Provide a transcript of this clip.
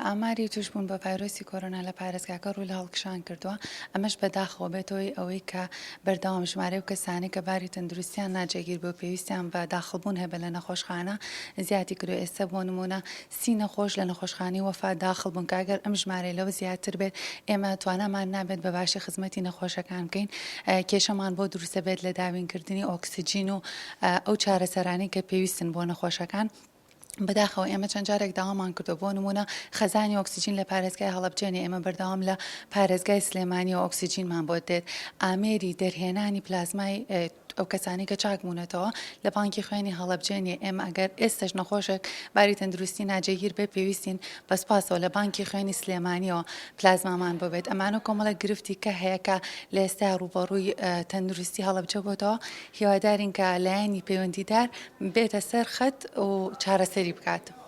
ئاماری توشبوون بە ڤایرۆسی کۆرۆنا لە پارێزگاکە ڕووی لە هەڵکشان کردووە ئەمەش بەداخەوە بێتەوەی ئەوەی کە بەردەوام ژمارە و کەسانی کە باری تەندروستیان ناجێگیر بۆ پێویستیان بە داخڵبوون هەبە لە نەخۆشخانە زیاتی کردو. ئێستا بۆ نمونە 30 نەخۆش لە نەخۆشخانەی وەفا داخڵ بوون کە ئەگەر ئەم ژمارەی لەوە زیاتر بێت ئێمە توانامان نابێت بە باشی خزمەتی نەخۆشەکان بکەین. کێشەمان بۆ دروستە بێت لە داوینکردنی ئۆکسجین و ئەو چارەسەرانی کە پێویستن بۆ نەخۆشەکان. بەداخەوە ئێمە چەند جارێک داوامان کردو بۆ نمونە خەزانی ئۆکسیجین لە پارێزگای هەڵەبجێنێ ئێمە بەردەوام لە پارێزگای سلێمانی و ئۆکسیجینمان بۆ دێت. ئامێری دەرهێنانی پلازمای ئەو کەسانی کە چاکبوونەتەوە لە بانکی خوێنی هەڵەبجێنێ ئێمە ئەگەر ئێستش نەخۆشێک باری تەندروستی ناجێگیر بێ پێویستین بەسپاسەوە لە بانکی خوێنی سلێمانیەوە پلازمامان بۆ بێت. ئەمانە کۆمەڵە گرفتی کە هەیە کە لە ئێستا ڕوبەڕووی تەندروستی هەڵەبجە بۆتەوە هیوادارین کە لایەنی پەیوەندیدار بێتە سەر خەت و چارەسەری بکات.